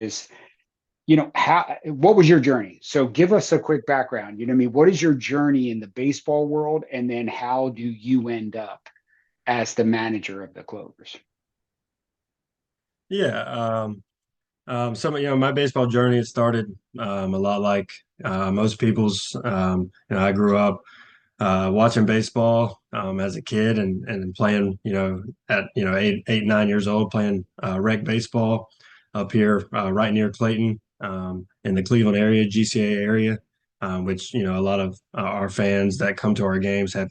is, what was your journey? So give us a quick background. What I mean? What is your journey in the baseball world? And then how do you end up as the manager of the Clovers? Yeah, my baseball journey it started a lot like most people's. I grew up watching baseball as a kid and playing, at 8, 9 years old, playing rec baseball up here right near Clayton in the Cleveland area, GCA area, which a lot of our fans that come to our games have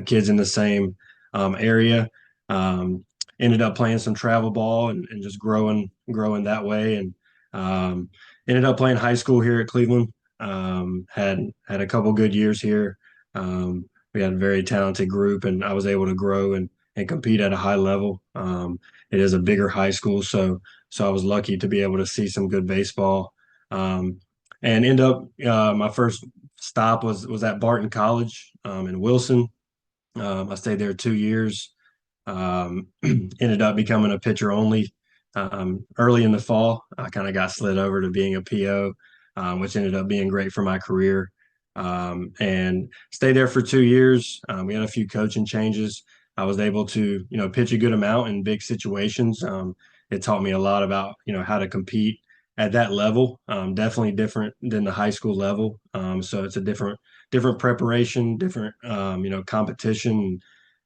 kids in the same area. Um, Ended up playing some travel ball and just growing that way, and um, ended up playing high school here at Cleveland. Had a couple good years here. We had a very talented group, and I was able to grow and compete at a high level. It is a bigger high school, so I was lucky to be able to see some good baseball. Um, and end up my first stop was at Barton College in Wilson. I stayed there 2 years. Ended up becoming a pitcher only. Early in the fall, I kind of got slid over to being a PO, which ended up being great for my career. And stayed there for 2 years. We had a few coaching changes. I was able to, pitch a good amount in big situations. It taught me a lot about, how to compete at that level. Definitely different than the high school level. So it's a different preparation, different, competition,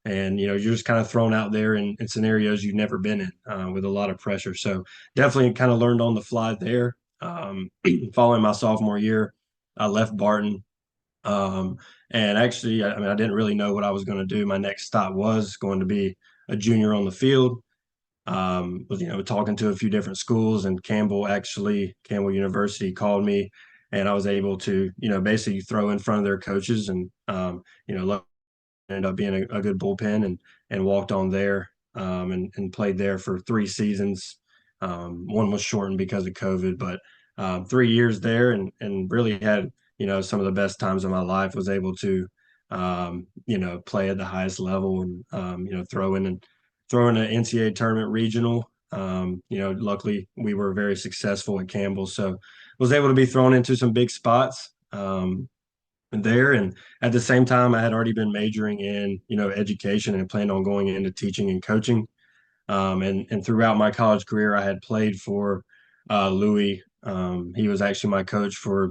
and you're just kind of thrown out there in scenarios you've never been in with a lot of pressure. So definitely kind of learned on the fly there. Following my sophomore year, I left Barton, um, and actually, I mean, I didn't really know what I was going to do. My next stop was going to be a junior on the field. Was talking to a few different schools, and Campbell University called me, and I was able to basically throw in front of their coaches, and ended up being a good bullpen, and walked on there, and played there for 3 seasons. One was shortened because of COVID, but 3 years there, and really had some of the best times of my life. Was able to play at the highest level, and throw in an NCAA tournament regional. Luckily we were very successful at Campbell, so was able to be thrown into some big spots. There, and at the same time I had already been majoring in education and planned on going into teaching and coaching. And throughout my college career I had played for Louis. He was actually my coach for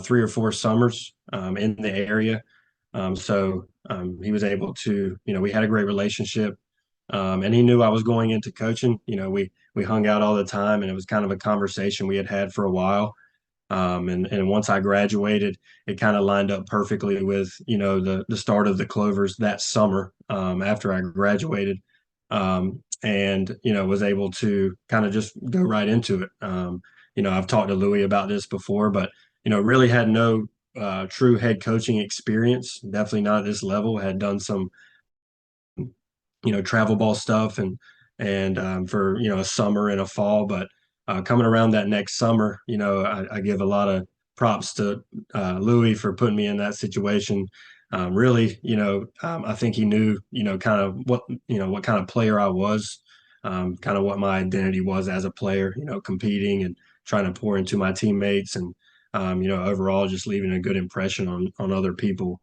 3 or 4 summers in the area. He was able to, we had a great relationship, and he knew I was going into coaching. We hung out all the time, and it was kind of a conversation we had for a while. And once I graduated, it kind of lined up perfectly with the start of the Clovers that summer after I graduated, and was able to kind of just go right into it. I've talked to Louis about this before, but really had no true head coaching experience. Definitely not at this level. Had done some travel ball stuff, and for a summer and a fall, but coming around that next summer, I give a lot of props to Louis for putting me in that situation. Really, I think he knew, kind of what kind of player I was, kind of what my identity was as a player, competing and trying to pour into my teammates, and overall just leaving a good impression on other people.